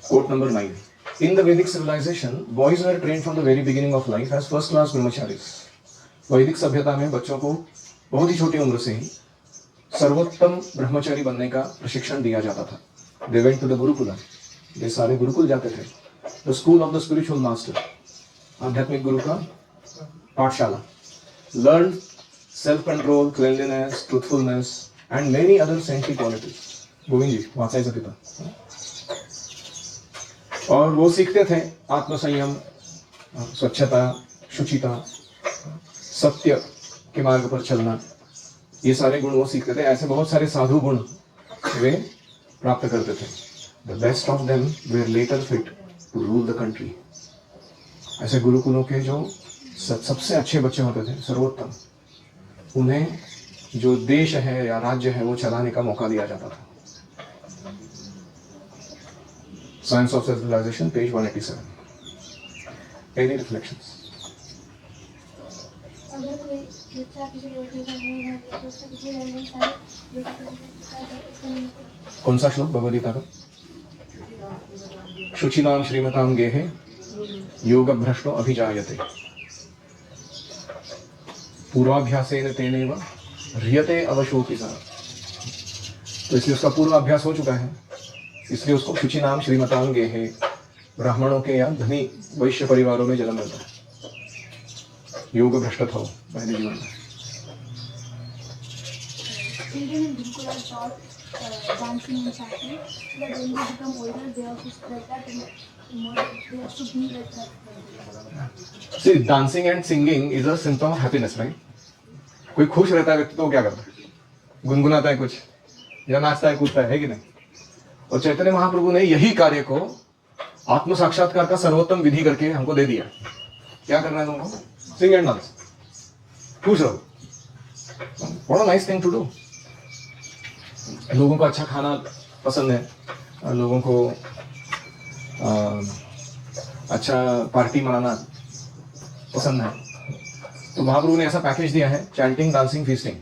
Quote number 9. In the Vedic civilization, boys were trained from the very beginning of life as first class brahmacharis. वैदिक सभ्यता में बच्चों को बहुत ही छोटी उम्र से ही सर्वोत्तम ब्रह्मचारी बनने का प्रशिक्षण दिया जाता था. They went to the Gurukula. ये सारे गुरुकुल जाते थे. The school of the spiritual master. आध्यात्मिक गुरु का पाठशाला. Learned self-control, cleanliness, truthfulness, and many other saintly qualities. Govind जी वाचायचं तिथं. और वो सीखते थे आत्मसंयम, स्वच्छता, शुचिता, सत्य के मार्ग पर चलना. ये सारे गुण वो सीखते थे. ऐसे बहुत सारे साधु गुण वे प्राप्त करते थे. The best of them were later fit to rule the country. ऐसे गुरुकुलों के जो सबसे अच्छे बच्चे होते थे, सर्वोत्तम, उन्हें जो देश है या राज्य है वो चलाने का मौका दिया जाता था. Science of Civilization, page 187. Any reflections? कौन सा श्लोक भगवद गीता का? शुचिनाम श्रीमताम गेहे योग भ्रष्टो अभिजायते पूर्वाभ्यासेन तेनेव ह्रियते अवशोऽपि सः. तो इसलिए उसका पूर्वाभ्यास हो चुका है, इसलिए उसको शुचि नाम श्रीमताम गेहे, ब्राह्मणों के या धनी वैश्य परिवारों में जन्म मिलता है. योग भ्रष्ट था पहले जीवन में. See, dancing and singing is a symptom of happiness, right? कोई खुश रहता है व्यक्ति तो क्या करता है? गुनगुनाता है कुछ या नाचता है, कूदता है कि नहीं? और चैतन्य महाप्रभु ने यही कार्य को आत्म साक्षात्कार का सर्वोत्तम विधि करके हमको दे दिया. क्या करना है तुमको? Sing and dance. खुश रहो. What a nice thing to do. लोगों को अच्छा खाना पसंद है, लोगों को अच्छा पार्टी मनाना पसंद है, तो महाप्रभु ने ऐसा पैकेज दिया है, चैंटिंग, डांसिंग, फीस्टिंग.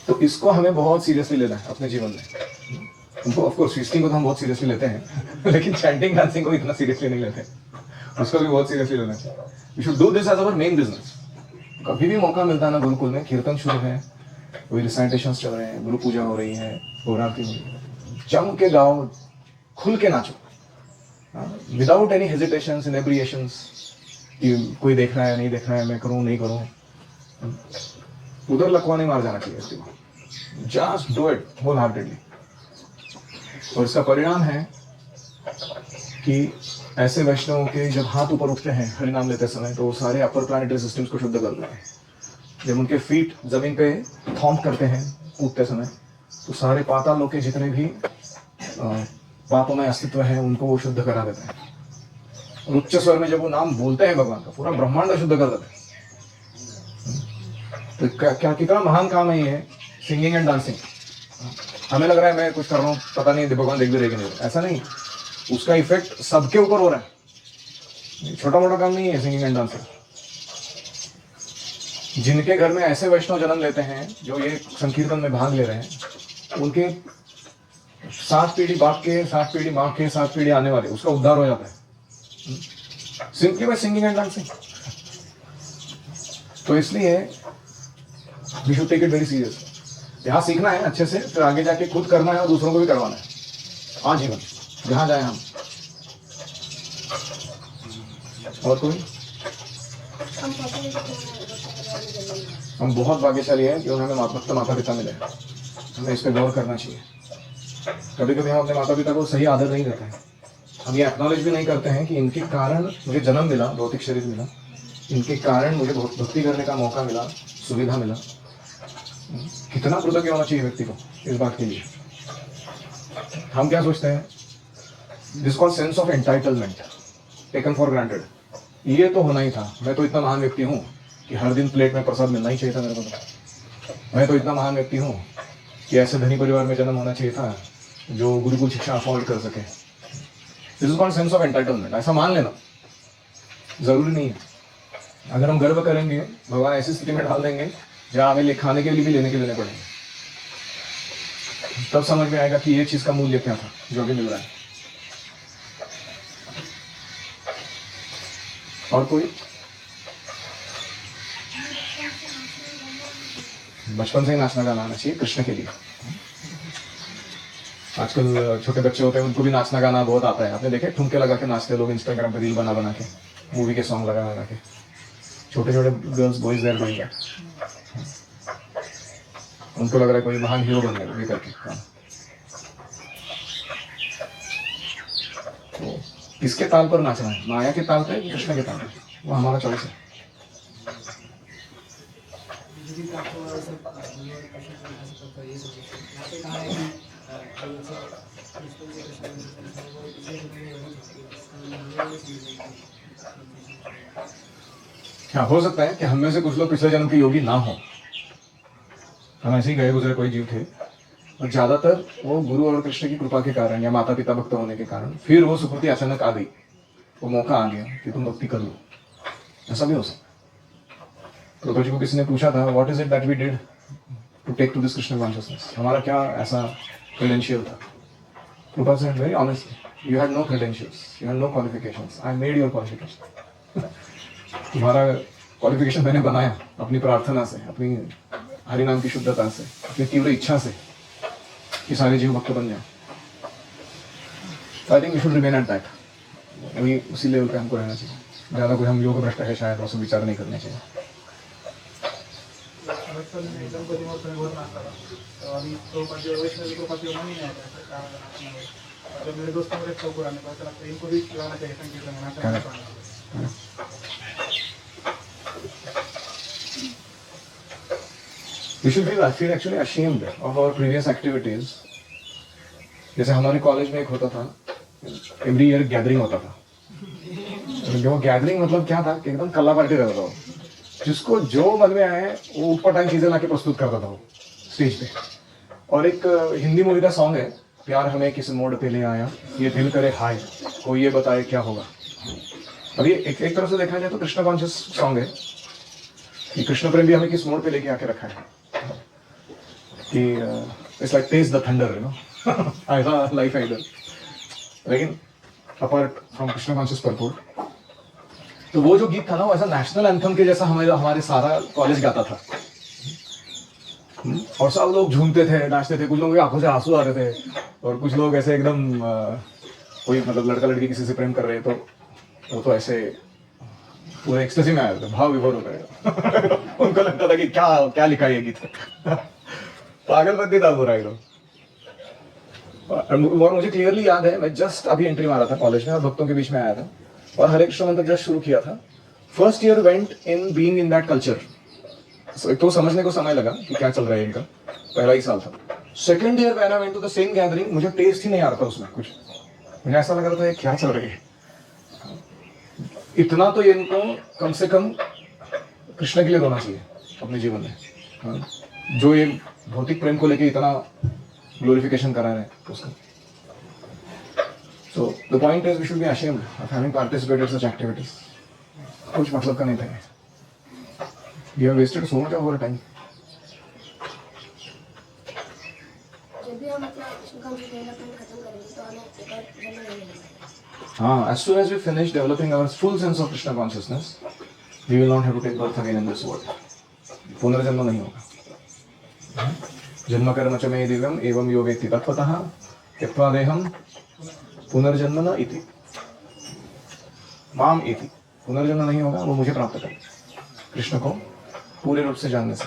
तो इसको हमें बहुत सीरियसली लेना है अपने जीवन में. उनको ऑफ कोर्स फीस्टिंग को तो हम बहुत सीरियसली लेते हैं, लेकिन चैंटिंग, डांसिंग को इतना सीरियसली नहीं लेते. उसको भी बहुत सीरियसली लेना चाहिए. We should do this as our main business. कभी भी मौका मिलता है ना, गुरुकुल में कीर्तन शुरू है, कोई रिसाइटेशंस चल रहे हैं, गुरु पूजा हो रही है, गौरारती हो रही है, जम के गाओ, खुल के नाचो, विदाउट एनी हेजिटेशंस, इनेब्रिएशंस कि कोई देख रहा है नहीं देख रहा है, मैं करूं नहीं करूं. उधर लकवा नहीं मार जाना चाहिए. Just do it wholeheartedly. और इसका परिणाम है कि ऐसे वैष्णवों के जब हाथ ऊपर उठते हैं हरिनाम लेते समय, तो सारे अपर प्लैनेटरी सिस्टम्स को शुद्ध कर देते हैं. जब उनके फीट जमीन पे थॉम्प करते हैं कूदते समय, तो सारे पातालों के जितने भी पापों में अस्तित्व है उनको वो शुद्ध करा देते हैं. और उच्च स्वर में जब वो नाम बोलते हैं भगवान का, पूरा ब्रह्मांड शुद्ध कर देते हैं. तो क्या कितना महान काम है ये सिंगिंग एंड डांसिंग. हमें लग रहा है मैं कुछ कर रहा हूँ, पता नहीं भगवान देख भी रहे कि नहीं. ऐसा नहीं, उसका इफेक्ट सबके ऊपर हो रहा है. छोटा मोटा काम नहीं है सिंगिंग एंड डांसिंग. जिनके घर में ऐसे वैष्णव जन्म लेते हैं जो ये संकीर्तन में भाग ले रहे हैं, उनके 7 पीढ़ी बाप के, 7 पीढ़ी माँ के, 7 पीढ़ी आने वाले, उसका उद्धार हो जाता है simply by singing and dancing. तो इसलिए we should take it very serious. यहाँ सीखना है अच्छे से, फिर आगे जाके खुद करना है और दूसरों को भी करवाना है. आजीवन जहाँ जाए हम. और कोई? हम बहुत भाग्यशाली हैं कि हमें माता पिता मिले. हमें इस पर गौर करना चाहिए. कभी कभी हम अपने माता पिता को सही आदर नहीं देते हैं. हम ये एक्नॉलेज भी नहीं करते हैं कि इनके कारण मुझे जन्म मिला, भौतिक शरीर मिला, इनके कारण मुझे भक्ति करने का मौका मिला, सुविधा मिला. कितना कृतज्ञ होना चाहिए व्यक्ति को इस बात के लिए. हम क्या सोचते हैं, this called sense of entitlement, taken for granted. ये तो होना ही था, मैं तो इतना महान व्यक्ति हूँ कि हर दिन प्लेट में प्रसाद मिलना ही चाहिए था मेरे को. मैं तो इतना महान व्यक्ति हूँ कि ऐसे धनी परिवार में जन्म होना चाहिए था जो गुरुकुल शिक्षा अफोर्ड कर सके. This is called sense of entitlement. ऐसा मान लेना जरूरी नहीं है. अगर हम गर्व करेंगे, भगवान ऐसी स्थिति में डाल देंगे जहाँ हमें खाने के लिए भी लेने पड़ेंगे. तब समझ में आएगा कि ये चीज का मूल्य क्या था जो अभी मिल रहा है. और कोई बचपन से ही नाचना गाना आना चाहिए कृष्ण के लिए। आजकल छोटे बच्चे होते हैं, उनको भी नाचना गाना बहुत आता है। आपने देखे ठुमके लगा के नाचते लोग इंस्टाग्राम पे रील बना बना के, मूवी के सॉन्ग लगा लगा के। छोटे छोटे girls boys they're doing that. उनको लग रहा है कोई महान हीरो बन गया ये करके। तो किसके ताल पर नाचना है, माया के ताल पे, कृष्ण के ताल पे, वो हमारा चॉइस है। क्या हो सकता है कि हम में से कुछ लोग पिछले जन्म के योगी ना हो, हम ऐसे ही गए गुजरे कोई जीव थे, और ज्यादातर वो गुरु और कृष्ण की कृपा के कारण या माता पिता भक्त होने के कारण फिर वो सुकृति अचानक आ गई, वो मौका आ गया कि तुम भक्ति कर लो। ऐसा भी हो सकता। प्रभु जी को किसी ने पूछा था, what is it that we did to take to this Krishna consciousness, हमारा क्या ऐसा क्रेडेंशियल था? Prabhu said very honestly, you had no credentials, you had no qualifications, I made your qualification. तुम्हारा क्वालिफिकेशन मैंने बनाया अपनी प्रार्थना से, अपनी हरि नाम की शुद्धता से, अपनी तीव्र इच्छा से कि सारे जीव भक्त बन जाए। I think we should remain at that. अभी उसी लेवल पे हमको रहना चाहिए। ज़्यादा कोई हम योग भ्रष्ट है शायद, उससे विचार नहीं करने चाहिए। We should feel actually ashamed of our previous activities. जैसे हमारे कॉलेज में एक होता था, एवरी ईयर गैदरिंग होता था। जो गैदरिंग मतलब क्या था कि एकदम कल्ला पार्टी रहता था, जिसको जो मन में आए वो ऊटपटांग चीजें लाके प्रस्तुत करता था वो स्टेज पे। और एक हिंदी मूवी का सॉन्ग है, प्यार हमें किस मोड़ पे ले आया, ये दिल करे हाय, कोई ये बताए क्या होगा। अब ये एक तरफ से देखा जाए तो कृष्ण कॉन्शियस सॉन्ग है कि कृष्ण प्रेम भी हमें किस मोड़ पे लेके आके रखा है कि it's like taste the thunder, you know, ऐसा लाइफ है इधर। लेकिन apart from Krishna conscious purpose, तो वो जो गीत था ना, वो ऐसा नेशनल एंथम के जैसा हमारे सारा कॉलेज गाता था। और सब लोग झूमते थे, नाचते थे, कुछ लोगों की आंखों से आंसू आ रहे थे, और कुछ लोग ऐसे एकदम कोई मतलब लड़का लड़की किसी से प्रेम कर रहे हैं तो वो तो ऐसे पूरे एक्सटेसी में आए थे, भाव विभोर हो गए। उनको लगता था कि क्या क्या लिखा है ये गीत। पागलपंती था पूरा एकदम। और मुझे क्लियरली याद है, मैं जस्ट अभी एंट्री मारा था कॉलेज में और भक्तों के बीच में आया था और हरे कृष्ण मंत्र जस्ट शुरू किया था। First year went in being in that culture. तो समझने को समय लगा कि क्या चल रहा है इनका, पहला ही साल था। Second year when I went to the same gathering, मुझे टेस्ट ही नहीं आ रहा था उसमें कुछ। मुझे ऐसा लग रहा था क्या चल रही है। इतना तो इनको कम से कम कृष्ण के लिए होना चाहिए अपने जीवन में, जो ये भौतिक प्रेम को लेके इतना ग्लोरिफिकेशन करा रहे हैं उसका। So the point is we should be ashamed of having participated in such activities. कुछ मतलब का नहीं था। We have wasted so much of our time. जब भी हम अपना डेवलपमेंट खत्म करेंगे तो हमें एक और जन्म नहीं मिलेगा। हाँ, as soon as we finish developing our full sense of Krishna consciousness, we will not have to take birth again in this world. पुनर्जन्म नहीं होगा। जन्म कर्म च मे दिव्यम एवं योगेति तत्त्वतः त्यक्त्वा देहं पुनर्जन्म न इति माम इति। पुनर्जन्म नहीं होगा, वो मुझे प्राप्त कर कृष्ण को पूरे रूप से जानने से।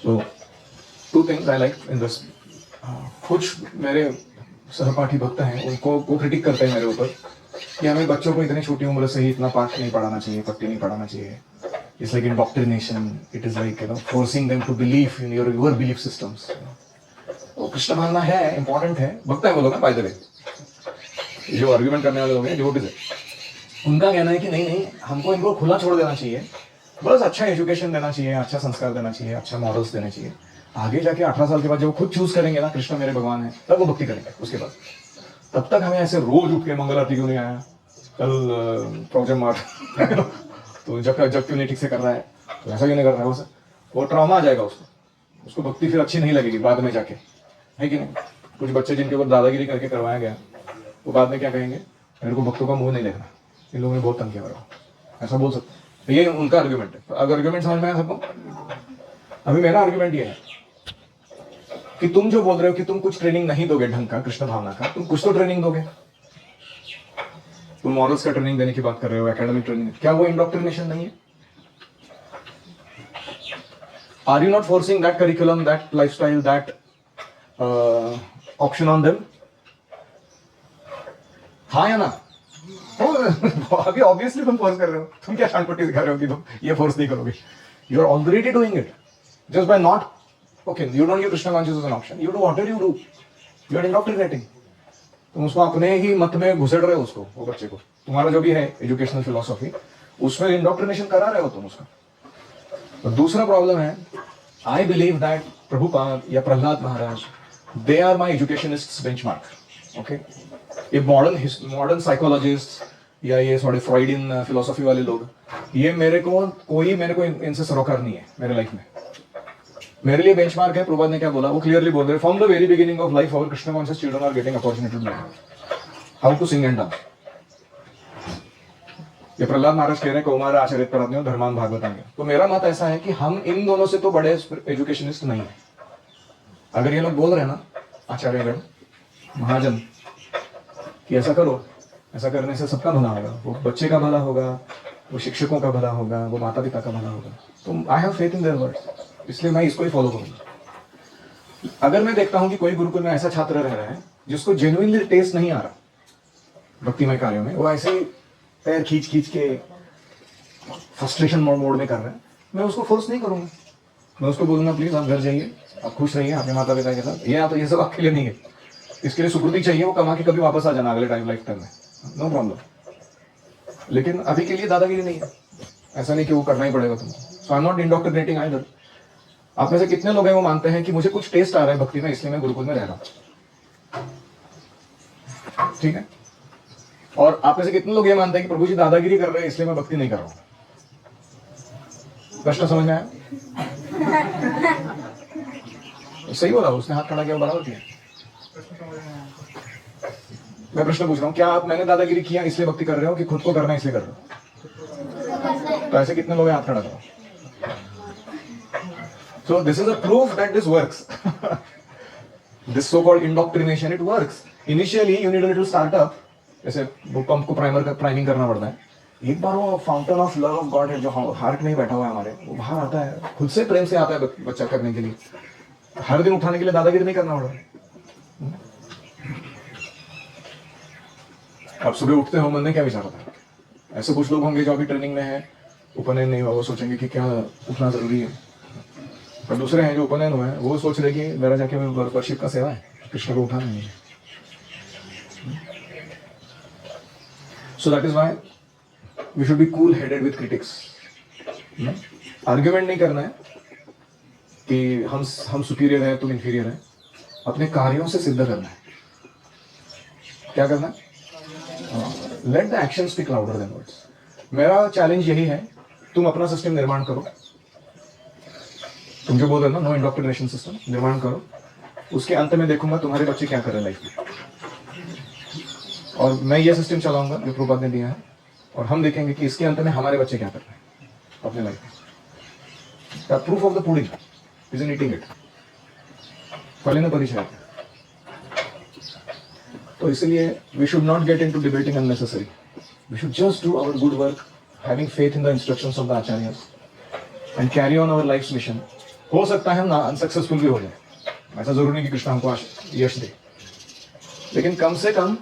So two things I like in this. कुछ मेरे सहपाठी भक्त हैं, उनको वो क्रिटिक करते हैं मेरे ऊपर कि हमें बच्चों को इतनी छोटी उम्र से ही इतना पाठ नहीं पढ़ाना चाहिए, पट्टी नहीं पढ़ाना चाहिए। It's like indoctrination, it is like forcing them to believe in your belief systems. तो कृष्ण मानना है, इंपॉर्टेंट है, भक्त है वो लोग, बाय द वे, जो आर्ग्यूमेंट करने वाले लोग हैं, डिवोटीज है, उनका कहना है कि नहीं नहीं, हमको इनको खुला छोड़ देना चाहिए, बस अच्छा एजुकेशन देना चाहिए, अच्छा संस्कार देना चाहिए, अच्छा मॉरल्स देने चाहिए। आगे जाके 18 साल के बाद जब वो खुद चूज करेंगे ना कृष्ण मेरे भगवान है, तब वो भक्ति करेंगे। उसके बाद तब तक हमें ऐसे रोज उठ के मंगल आरती क्यों नहीं आया, कल प्रोजेक्ट मार तो जब क्यों नहीं ठीक से कर रहा है, तो ऐसा क्यों नहीं कर रहा है, वो ट्रॉमा आ जाएगा उसको भक्ति फिर अच्छी नहीं लगेगी बाद में जाके, है कि नहीं। कुछ बच्चे जिनके ऊपर दादागिरी करके करवाया गया, वो बाद में क्या कहेंगे, मेरे को भक्तों का मुंह नहीं देखना, इन लोगों ने बहुत तंग किया मेरे को, ऐसा बोल सकते। ये उनका आर्ग्यूमेंट है। अगर आर्ग्यूमेंट समझ में आया सबको? अभी मेरा आर्ग्यूमेंट ये है कि तुम जो बोल रहे हो कि तुम कुछ ट्रेनिंग नहीं दोगे ढंग का कृष्ण भावना का, तुम कुछ तो ट्रेनिंग दोगे। तुम मॉरल्स का ट्रेनिंग देने की बात कर रहे हो, एकेडमिक ट्रेनिंग, क्या वो इंडोक्ट्रिनेशन नहीं है? Are you not forcing that curriculum, that lifestyle, that option on them? हाँ या ना? अभी ऑब्वियसली तुम फोर्स कर रहे हो। तुम क्या शांतपट्टी सिखा रहे हो कि तुम ये फोर्स नहीं करोगे? You are already doing it just by not, okay, you don't give Krishna consciousness as an option. You do whatever you do. You are indoctrinating. तुम उसको अपने ही मत में घुसेड़ रहे हो उसको, वो बच्चे को। तुम्हारा जो भी है एजुकेशनल फिलोसॉफी, उसमें इंडोक्ट्रिनेशन करा रहे हो तुम उसका। तो दूसरा प्रॉब्लम है, आई बिलीव दैट प्रभुपाद या Prahlad Maharaj, they are my educationist benchmark. Okay, ये मॉडर्न साइकोलॉजिस्ट या ये थोड़े फ्रॉइडियन फिलोसॉफी वाले लोग, ये मेरे को इनसे सरोकार नहीं है मेरे लाइफ में। मेरे लिए बेंचमार्क है। प्रभुपाद ने क्या बोला, वो क्लियरली बोल रहे, from the very beginning of life our Krishna conscious children are getting opportunity to learn how to sing and dance. ये प्रहलाद महाराज कह रहे हैं कौमार आचरित पराज्ञो धर्मान भागवतान्य। तो मेरा मत ऐसा है कि हम इन दोनों से तो बड़े एजुकेशनिस्ट नहीं है। अगर ये लोग बोल रहे हैं ना आचार्यगण महाजन कि ऐसा करो, ऐसा करने से सबका भला होगा, वो बच्चे का भला होगा, वो शिक्षकों का भला होगा, वो माता पिता का भला होगा, तो I have faith in their words, इसलिए मैं इसको ही फॉलो करूंगा। अगर मैं देखता हूं कि कोई गुरुकुल में ऐसा छात्र रह रहा है जिसको जेन्युइनली टेस्ट नहीं आ रहा भक्तिमय कार्यों में, वो ऐसे ही पैर खींच खींच के फ्रस्ट्रेशन मोड में कर रहा है, मैं उसको फोर्स नहीं करूंगा। मैं उसको बोलूंगा प्लीज आप घर जाइए, आप खुश रहिए अपने माता पिता के साथ, ये सब आपके लिए नहीं है, इसके लिए सुकृति चाहिए, वो कमा के कभी वापस आ जाना अगले लाइफ टाइम में, नो प्रॉब्लम। लेकिन अभी के लिए दादागिरी नहीं है, ऐसा नहीं कि वो करना ही पड़ेगा तुमको। सो आई एम नॉट इंडोक्ट्रिनेटिंग आइदर। आप में से कितने लोग हैं वो मानते हैं कि मुझे कुछ टेस्ट आ रहा है भक्ति में, इसलिए मैं गुरुकुल में रह रहा हूं, ठीक है? और आप में से कितने लोग ये मानते हैं कि प्रभु जी दादागिरी कर रहे हैं इसलिए मैं भक्ति नहीं कर रहा हूं? प्रश्न समझ में आया? सही बोला, उसने हाथ खड़ा किया, बराबर किया। मैं प्रश्न पूछ रहा हूं, क्या आप मैंने दादागिरी किया इसलिए भक्ति कर रहे हो कि खुद को करना इसलिए कर रहे हो? तो ऐसे कितने लोग हैं, हाथ खड़ा करो। So this is a proof that this works. This so-called indoctrination, it works. Initially, you need a little startup. जैसे पंप को प्राइमिंग करना पड़ता है। एक बार वो fountain of love of God है जो हार्ट में ही बैठा हुआ है हमारे, वो बाहर आता है, खुद से प्रेम से आता है बच्चा करने के लिए। हर दिन उठाने के लिए दादागिरी नहीं करना पड़ रहा। अब सुबह उठते हो मन में क्या विचार होता है? ऐसे कुछ लोग होंगे जो अभी ट्रेनिंग में है, उपनयन नहीं हुआ, वो सोचेंगे कि क्या उठना जरूरी है। और दूसरे हैं जो उपनयन हुए हैं, वो सोच रहे कि मेरा जाके वर्शिप का सेवा है, कृष्ण को उठाना नहीं है। So that is why we should be cool headed with critics. Argument नहीं करना है कि हम सुपीरियर है तुम इंफीरियर है, अपने कार्यों से सिद्ध करना है। क्या करना है? Let the action speak louder than words. मेरा चैलेंज यही है, तुम अपना सिस्टम निर्माण करो। तुम जो बोल रहे हो ना, नो इंडोक्ट्रिनेशन सिस्टम, निर्माण करो। उसके अंत में देखूंगा तुम्हारे बच्चे क्या कर रहे हैं लाइफ में, और मैं ये सिस्टम चलाऊंगा जो प्रभुपाद ने दिया है, और हम देखेंगे कि इसके अंत में हमारे बच्चे क्या कर रहे हैं अपने लाइफ में। The proof of the pudding is in eating it. फले न परिचय। तो इसलिए we should not get into debating unnecessary. We should just do our good work, having faith in the instructions of the acharyas and carry on our life mission. हो सकता है हम unsuccessful भी हो जाए, ऐसा जरूरी नहीं कि कृष्ण हमको यश दे, लेकिन कम से कम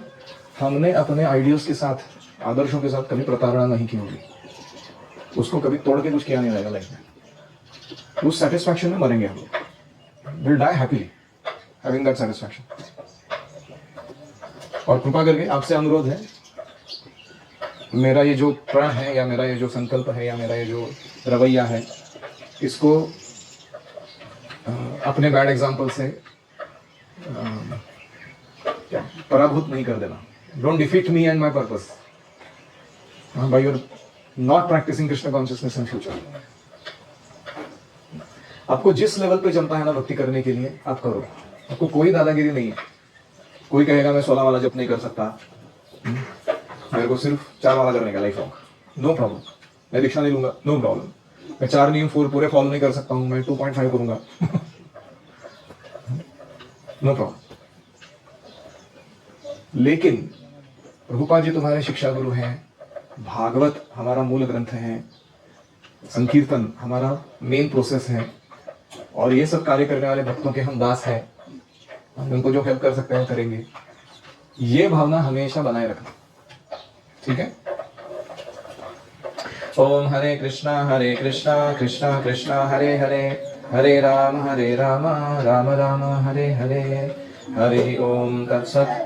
हमने अपने आइडियल्स के साथ, आदर्शों के साथ कभी प्रताड़ना नहीं की होगी, उसको कभी तोड़ के कुछ किया नहीं रहेगा लाइफ में। उस सेटिस्फैक्शन में मरेंगे हम लोग। Will die happily having that satisfaction. और कृपा करके आपसे अनुरोध है, मेरा ये जो प्रण है या मेरा ये जो संकल्प है या मेरा ये जो रवैया है, इसको अपने बैड एग्जाम्पल से पराभूत नहीं कर देना। Don't defeat me and my purpose by your not practising Krishna consciousness in future. आपको जिस लेवल पे जमता है ना भक्ति करने के लिए आप करो, आपको कोई दादागिरी नहीं है। कोई कहेगा मैं 16 वाला जप नहीं कर सकता, मेरे को सिर्फ 4 माला करने का लाइफ लॉन्ग, नो प्रॉब्लम। मैं दीक्षा नहीं लूंगा, नो प्रॉब्लम। मैं 4 नियम 4 पूरे फॉलो नहीं कर सकता हूँ, मैं 2.5 करूंगा, नो प्रॉब्लम। लेकिन प्रभुपाद जी तुम्हारे शिक्षा गुरु हैं, भागवत हमारा मूल ग्रंथ है, संकीर्तन हमारा मेन प्रोसेस है, और ये सब कार्य करने वाले भक्तों के हम दास हैं, हम उनको जो हेल्प कर सकते हैं करेंगे। ये भावना हमेशा बनाए रखना, ठीक है। ओम हरे कृष्णा कृष्णा कृष्णा हरे हरे, हरे राम राम राम हरे हरे, हरि ओम तत्सत।